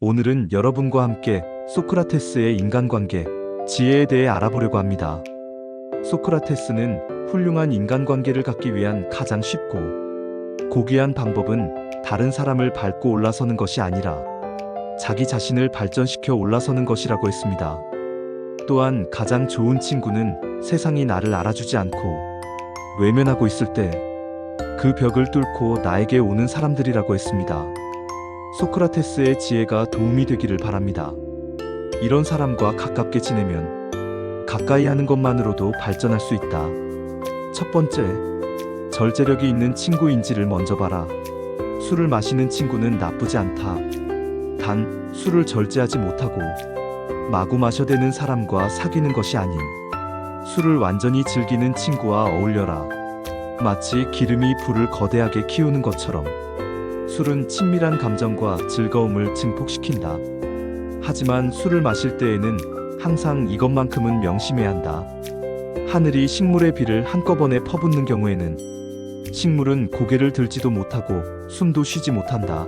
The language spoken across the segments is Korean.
오늘은 여러분과 함께 소크라테스의 인간관계, 지혜에 대해 알아보려고 합니다. 소크라테스는 훌륭한 인간관계를 갖기 위한 가장 쉽고 고귀한 방법은 다른 사람을 밟고 올라서는 것이 아니라 자기 자신을 발전시켜 올라서는 것이라고 했습니다. 또한 가장 좋은 친구는 세상이 나를 알아주지 않고 외면하고 있을 때 그 벽을 뚫고 나에게 오는 사람들이라고 했습니다. 소크라테스의 지혜가 도움이 되기를 바랍니다. 이런 사람과 가깝게 지내면 가까이 하는 것만으로도 발전할 수 있다. 첫 번째, 절제력이 있는 친구인지를 먼저 봐라. 술을 마시는 친구는 나쁘지 않다. 단, 술을 절제하지 못하고 마구 마셔대는 사람과 사귀는 것이 아닌 술을 완전히 즐기는 친구와 어울려라. 마치 기름이 불을 거대하게 키우는 것처럼 술은 친밀한 감정과 즐거움을 증폭시킨다. 하지만 술을 마실 때에는 항상 이것만큼은 명심해야 한다. 하늘이 식물의 비를 한꺼번에 퍼붓는 경우에는 식물은 고개를 들지도 못하고 숨도 쉬지 못한다.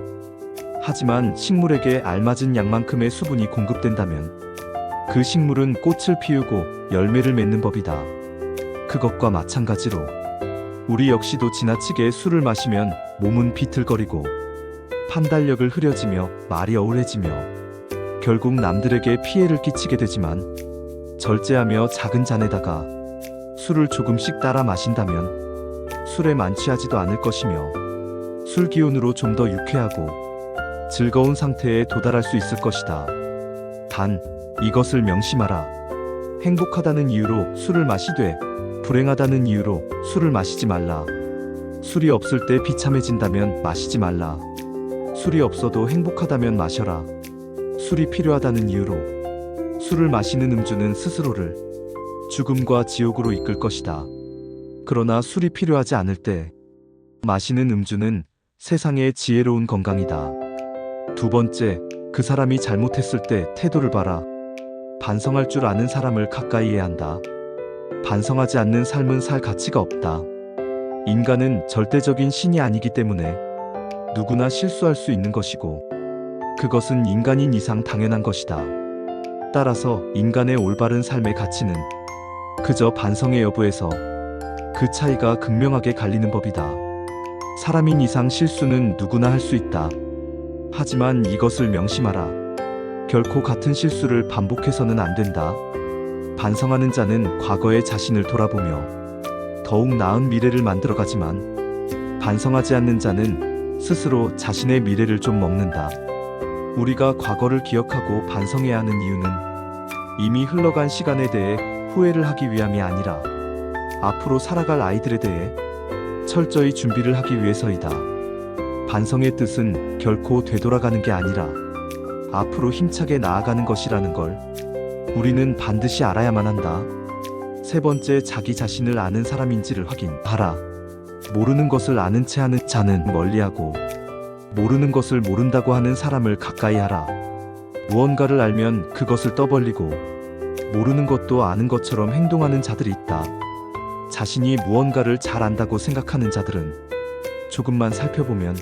하지만 식물에게 알맞은 양만큼의 수분이 공급된다면 그 식물은 꽃을 피우고 열매를 맺는 법이다. 그것과 마찬가지로 우리 역시도 지나치게 술을 마시면 몸은 비틀거리고 판단력을 흐려지며 말이 어울해지며 결국 남들에게 피해를 끼치게 되지만 절제하며 작은 잔에다가 술을 조금씩 따라 마신다면 술에 만취하지도 않을 것이며 술 기운으로 좀 더 유쾌하고 즐거운 상태에 도달할 수 있을 것이다. 단, 이것을 명심하라. 행복하다는 이유로 술을 마시되 불행하다는 이유로 술을 마시지 말라. 술이 없을 때 비참해진다면 마시지 말라. 술이 없어도 행복하다면 마셔라. 술이 필요하다는 이유로 술을 마시는 음주는 스스로를 죽음과 지옥으로 이끌 것이다. 그러나 술이 필요하지 않을 때 마시는 음주는 세상의 지혜로운 건강이다. 두 번째, 그 사람이 잘못했을 때 태도를 봐라. 반성할 줄 아는 사람을 가까이 해야 한다. 반성하지 않는 삶은 살 가치가 없다. 인간은 절대적인 신이 아니기 때문에 누구나 실수할 수 있는 것이고 그것은 인간인 이상 당연한 것이다. 따라서 인간의 올바른 삶의 가치는 그저 반성의 여부에서 그 차이가 극명하게 갈리는 법이다. 사람인 이상 실수는 누구나 할 수 있다. 하지만 이것을 명심하라. 결코 같은 실수를 반복해서는 안 된다. 반성하는 자는 과거의 자신을 돌아보며 더욱 나은 미래를 만들어가지만 반성하지 않는 자는 스스로 자신의 미래를 좀 먹는다. 우리가 과거를 기억하고 반성해야 하는 이유는 이미 흘러간 시간에 대해 후회를 하기 위함이 아니라 앞으로 살아갈 아이들에 대해 철저히 준비를 하기 위해서이다. 반성의 뜻은 결코 되돌아가는 게 아니라 앞으로 힘차게 나아가는 것이라는 걸 우리는 반드시 알아야만 한다. 세 번째, 자기 자신을 아는 사람인지를 확인하라. 모르는 것을 아는 채 하는 자는 멀리하고 모르는 것을 모른다고 하는 사람을 가까이 하라. 무언가를 알면 그것을 떠벌리고 모르는 것도 아는 것처럼 행동하는 자들이 있다. 자신이 무언가를 잘 안다고 생각하는 자들은 조금만 살펴보면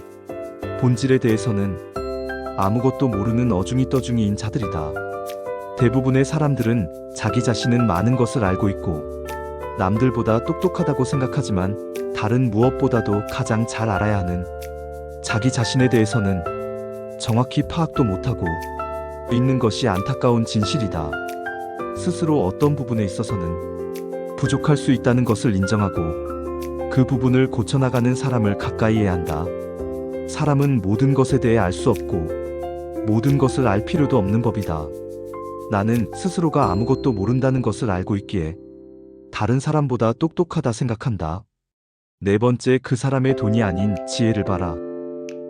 본질에 대해서는 아무것도 모르는 어중이 떠중이인 자들이다. 대부분의 사람들은 자기 자신은 많은 것을 알고 있고 남들보다 똑똑하다고 생각하지만 다른 무엇보다도 가장 잘 알아야 하는 자기 자신에 대해서는 정확히 파악도 못하고 있는 것이 안타까운 진실이다. 스스로 어떤 부분에 있어서는 부족할 수 있다는 것을 인정하고 그 부분을 고쳐나가는 사람을 가까이 해야 한다. 사람은 모든 것에 대해 알 수 없고 모든 것을 알 필요도 없는 법이다. 나는 스스로가 아무것도 모른다는 것을 알고 있기에 다른 사람보다 똑똑하다 생각한다. 네 번째, 그 사람의 돈이 아닌 지혜를 봐라.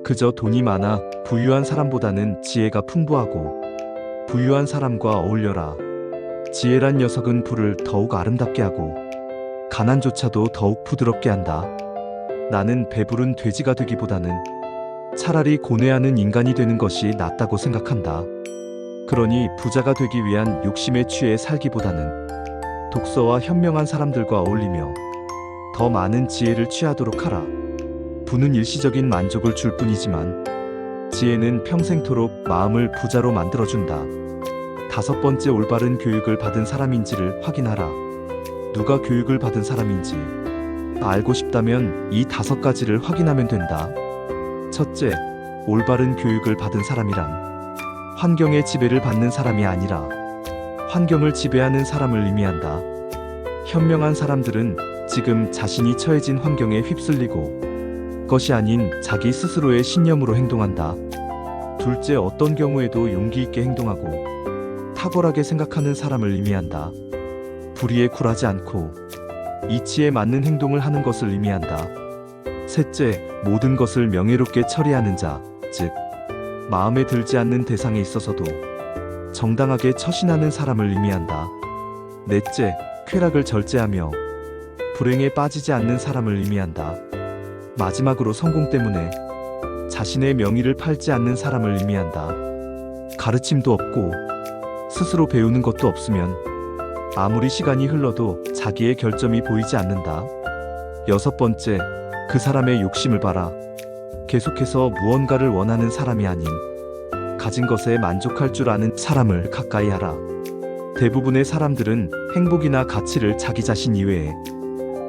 그저 돈이 많아 부유한 사람보다는 지혜가 풍부하고 부유한 사람과 어울려라. 지혜란 녀석은 불을 더욱 아름답게 하고 가난조차도 더욱 부드럽게 한다. 나는 배부른 돼지가 되기보다는 차라리 고뇌하는 인간이 되는 것이 낫다고 생각한다. 그러니 부자가 되기 위한 욕심에 취해 살기보다는 독서와 현명한 사람들과 어울리며 더 많은 지혜를 취하도록 하라. 부는 일시적인 만족을 줄 뿐이지만 지혜는 평생토록 마음을 부자로 만들어준다. 5번째, 올바른 교육을 받은 사람인지를 확인하라. 누가 교육을 받은 사람인지 알고 싶다면 이 5가지를 확인하면 된다. 첫째, 올바른 교육을 받은 사람이란 환경의 지배를 받는 사람이 아니라 환경을 지배하는 사람을 의미한다. 현명한 사람들은 지금 자신이 처해진 환경에 휩쓸리고 것이 아닌 자기 스스로의 신념으로 행동한다. 둘째, 어떤 경우에도 용기 있게 행동하고 탁월하게 생각하는 사람을 의미한다. 불의에 굴하지 않고 이치에 맞는 행동을 하는 것을 의미한다. 셋째, 모든 것을 명예롭게 처리하는 자, 즉 마음에 들지 않는 대상에 있어서도 정당하게 처신하는 사람을 의미한다. 넷째, 쾌락을 절제하며 불행에 빠지지 않는 사람을 의미한다. 마지막으로, 성공 때문에 자신의 명의를 팔지 않는 사람을 의미한다. 가르침도 없고 스스로 배우는 것도 없으면 아무리 시간이 흘러도 자기의 결점이 보이지 않는다. 6번째, 그 사람의 욕심을 봐라. 계속해서 무언가를 원하는 사람이 아닌 가진 것에 만족할 줄 아는 사람을 가까이 하라. 대부분의 사람들은 행복이나 가치를 자기 자신 이외에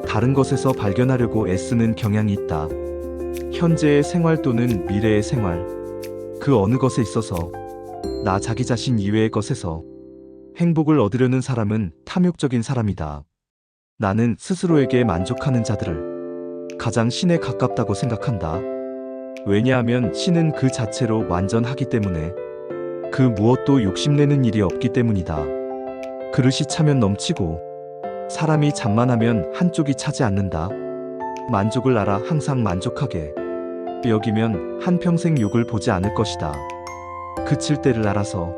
다른 것에서 발견하려고 애쓰는 경향이 있다. 현재의 생활 또는 미래의 생활, 그 어느 것에 있어서 나 자기 자신 이외의 것에서 행복을 얻으려는 사람은 탐욕적인 사람이다. 나는 스스로에게 만족하는 자들을 가장 신에 가깝다고 생각한다. 왜냐하면 신은 그 자체로 완전하기 때문에 그 무엇도 욕심내는 일이 없기 때문이다. 그릇이 차면 넘치고 사람이 잠만하면 한쪽이 차지 않는다. 만족을 알아 항상 만족하게 여기면 한평생 욕을 보지 않을 것이다. 그칠 때를 알아서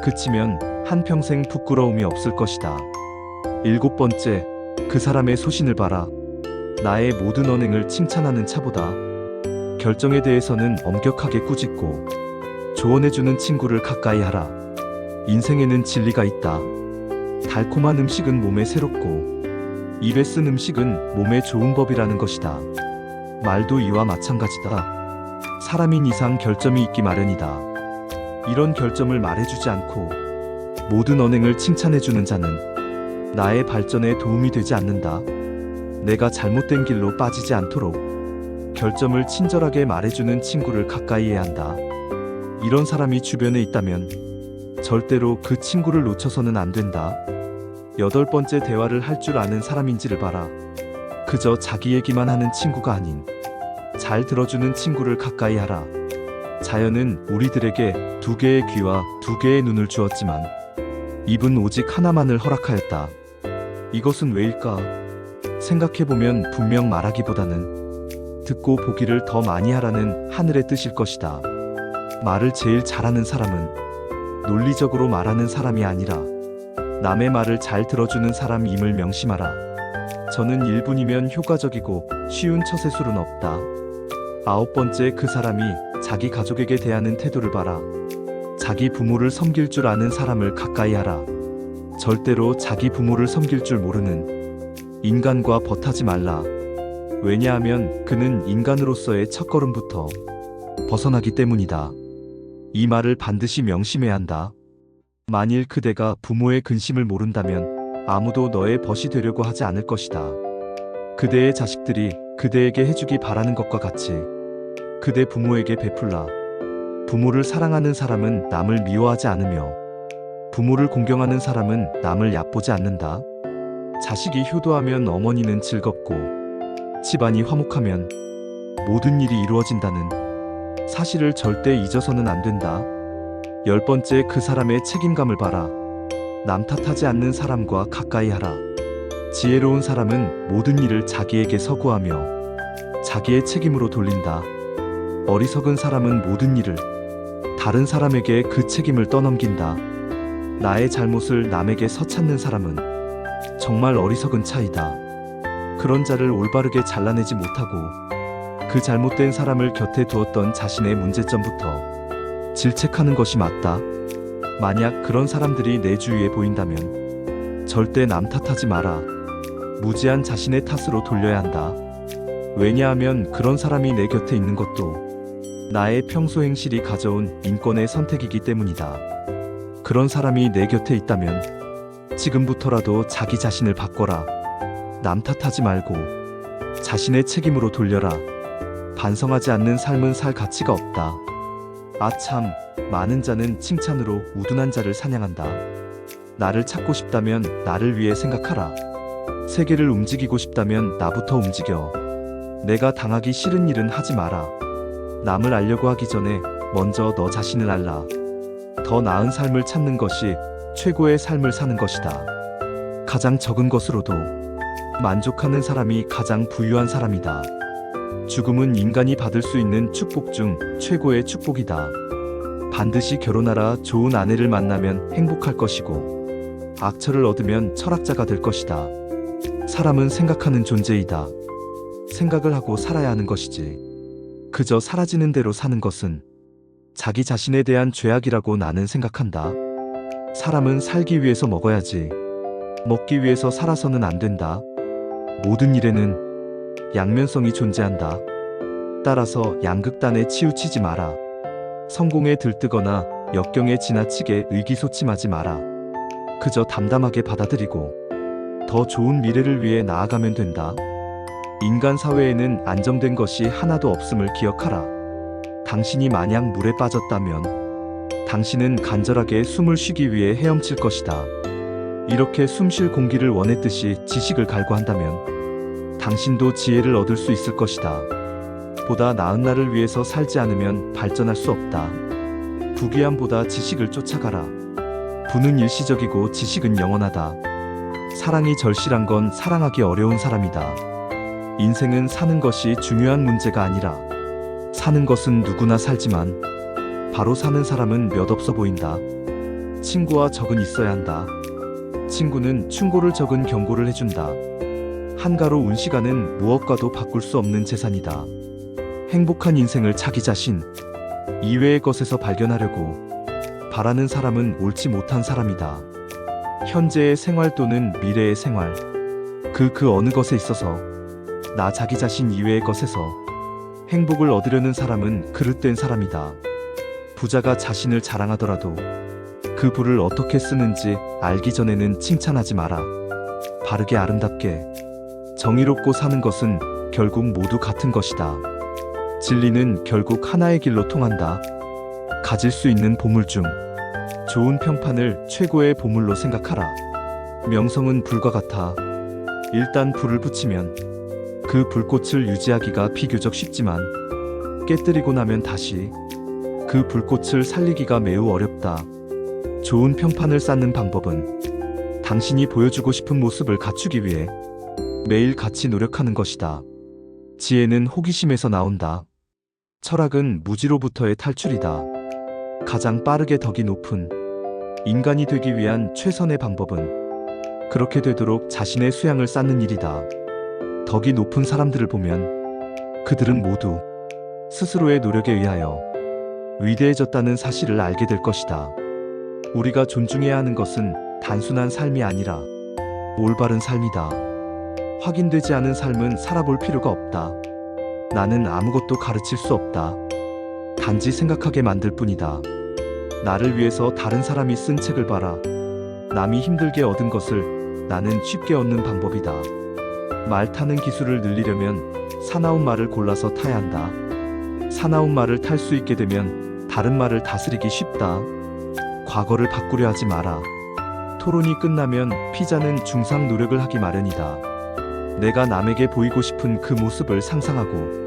그치면 한평생 부끄러움이 없을 것이다. 7번째, 그 사람의 소신을 봐라. 나의 모든 언행을 칭찬하는 차보다 결정에 대해서는 엄격하게 꾸짖고 조언해주는 친구를 가까이 하라. 인생에는 진리가 있다. 달콤한 음식은 몸에 새롭고 입에 쓴 음식은 몸에 좋은 법이라는 것이다. 말도 이와 마찬가지다. 사람인 이상 결점이 있기 마련이다. 이런 결점을 말해주지 않고 모든 언행을 칭찬해주는 자는 나의 발전에 도움이 되지 않는다. 내가 잘못된 길로 빠지지 않도록 결점을 친절하게 말해주는 친구를 가까이 해야 한다. 이런 사람이 주변에 있다면 절대로 그 친구를 놓쳐서는 안 된다. 8번째, 대화를 할 줄 아는 사람인지를 봐라. 그저 자기 얘기만 하는 친구가 아닌 잘 들어주는 친구를 가까이 하라. 자연은 우리들에게 2개의 귀와 2개의 눈을 주었지만 입은 오직 하나만을 허락하였다. 이것은 왜일까? 생각해보면 분명 말하기보다는 듣고 보기를 더 많이 하라는 하늘의 뜻일 것이다. 말을 제일 잘하는 사람은 논리적으로 말하는 사람이 아니라 남의 말을 잘 들어주는 사람임을 명심하라. 저는 1분이면 효과적이고 쉬운 처세술은 없다. 9번째, 그 사람이 자기 가족에게 대하는 태도를 봐라. 자기 부모를 섬길 줄 아는 사람을 가까이 하라. 절대로 자기 부모를 섬길 줄 모르는 인간과 벗하지 말라. 왜냐하면 그는 인간으로서의 첫걸음부터 벗어나기 때문이다. 이 말을 반드시 명심해야 한다. 만일 그대가 부모의 근심을 모른다면 아무도 너의 벗이 되려고 하지 않을 것이다. 그대의 자식들이 그대에게 해주기 바라는 것과 같이 그대 부모에게 베풀라. 부모를 사랑하는 사람은 남을 미워하지 않으며 부모를 공경하는 사람은 남을 얕보지 않는다. 자식이 효도하면 어머니는 즐겁고 집안이 화목하면 모든 일이 이루어진다는 사실을 절대 잊어서는 안 된다. 10번째, 그 사람의 책임감을 봐라. 남 탓하지 않는 사람과 가까이 하라. 지혜로운 사람은 모든 일을 자기에게 서구하며 자기의 책임으로 돌린다. 어리석은 사람은 모든 일을 다른 사람에게 그 책임을 떠넘긴다. 나의 잘못을 남에게 서찾는 사람은 정말 어리석은 차이다. 그런 자를 올바르게 잘라내지 못하고 그 잘못된 사람을 곁에 두었던 자신의 문제점부터 질책하는 것이 맞다. 만약 그런 사람들이 내 주위에 보인다면 절대 남 탓하지 마라. 무지한 자신의 탓으로 돌려야 한다. 왜냐하면 그런 사람이 내 곁에 있는 것도 나의 평소 행실이 가져온 인권의 선택이기 때문이다. 그런 사람이 내 곁에 있다면 지금부터라도 자기 자신을 바꿔라. 남 탓하지 말고 자신의 책임으로 돌려라. 반성하지 않는 삶은 살 가치가 없다. 아참, 많은 자는 칭찬으로 우둔한 자를 사냥한다. 나를 찾고 싶다면 나를 위해 생각하라. 세계를 움직이고 싶다면 나부터 움직여. 내가 당하기 싫은 일은 하지 마라. 남을 알려고 하기 전에 먼저 너 자신을 알라. 더 나은 삶을 찾는 것이 최고의 삶을 사는 것이다. 가장 적은 것으로도 만족하는 사람이 가장 부유한 사람이다. 죽음은 인간이 받을 수 있는 축복 중 최고의 축복이다. 반드시 결혼하라. 좋은 아내를 만나면 행복할 것이고 악처를 얻으면 철학자가 될 것이다. 사람은 생각하는 존재이다. 생각을 하고 살아야 하는 것이지. 그저 사라지는 대로 사는 것은 자기 자신에 대한 죄악이라고 나는 생각한다. 사람은 살기 위해서 먹어야지. 먹기 위해서 살아서는 안 된다. 모든 일에는 양면성이 존재한다. 따라서 양극단에 치우치지 마라. 성공에 들뜨거나 역경에 지나치게 의기소침하지 마라. 그저 담담하게 받아들이고 더 좋은 미래를 위해 나아가면 된다. 인간 사회에는 안정된 것이 하나도 없음을 기억하라. 당신이 만약 물에 빠졌다면 당신은 간절하게 숨을 쉬기 위해 헤엄칠 것이다. 이렇게 숨 쉴 공기를 원했듯이 지식을 갈구한다면 당신도 지혜를 얻을 수 있을 것이다. 보다 나은 날을 위해서 살지 않으면 발전할 수 없다. 부귀함보다 지식을 쫓아가라. 부는 일시적이고 지식은 영원하다. 사랑이 절실한 건 사랑하기 어려운 사람이다. 인생은 사는 것이 중요한 문제가 아니라 사는 것은 누구나 살지만 바로 사는 사람은 몇 없어 보인다. 친구와 적은 있어야 한다. 친구는 충고를 적은 경고를 해준다. 한가로 운 시간은 무엇과도 바꿀 수 없는 재산이다. 행복한 인생을 자기 자신 이외의 것에서 발견하려고 바라는 사람은 옳지 못한 사람이다. 현재의 생활 또는 미래의 생활, 그 어느 것에 있어서 나 자기 자신 이외의 것에서 행복을 얻으려는 사람은 그릇된 사람이다. 부자가 자신을 자랑하더라도 그 부를 어떻게 쓰는지 알기 전에는 칭찬하지 마라. 바르게 아름답게 정의롭고 사는 것은 결국 모두 같은 것이다. 진리는 결국 하나의 길로 통한다. 가질 수 있는 보물 중 좋은 평판을 최고의 보물로 생각하라. 명성은 불과 같아. 일단 불을 붙이면 그 불꽃을 유지하기가 비교적 쉽지만 깨뜨리고 나면 다시 그 불꽃을 살리기가 매우 어렵다. 좋은 평판을 쌓는 방법은 당신이 보여주고 싶은 모습을 갖추기 위해 매일 같이 노력하는 것이다. 지혜는 호기심에서 나온다. 철학은 무지로부터의 탈출이다. 가장 빠르게 덕이 높은 인간이 되기 위한 최선의 방법은 그렇게 되도록 자신의 수양을 쌓는 일이다. 덕이 높은 사람들을 보면 그들은 모두 스스로의 노력에 의하여 위대해졌다는 사실을 알게 될 것이다. 우리가 존중해야 하는 것은 단순한 삶이 아니라 올바른 삶이다. 확인되지 않은 삶은 살아볼 필요가 없다. 나는 아무것도 가르칠 수 없다. 단지 생각하게 만들 뿐이다. 나를 위해서 다른 사람이 쓴 책을 봐라. 남이 힘들게 얻은 것을 나는 쉽게 얻는 방법이다. 말 타는 기술을 늘리려면 사나운 말을 골라서 타야 한다. 사나운 말을 탈 수 있게 되면 다른 말을 다스리기 쉽다. 과거를 바꾸려 하지 마라. 토론이 끝나면 피자는 중상 노력을 하기 마련이다. 내가 남에게 보이고 싶은 그 모습을 상상하고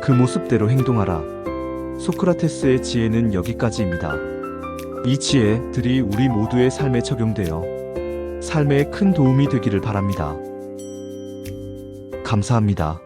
그 모습대로 행동하라. 소크라테스의 지혜는 여기까지입니다. 이 지혜들이 우리 모두의 삶에 적용되어 삶에 큰 도움이 되기를 바랍니다. 감사합니다.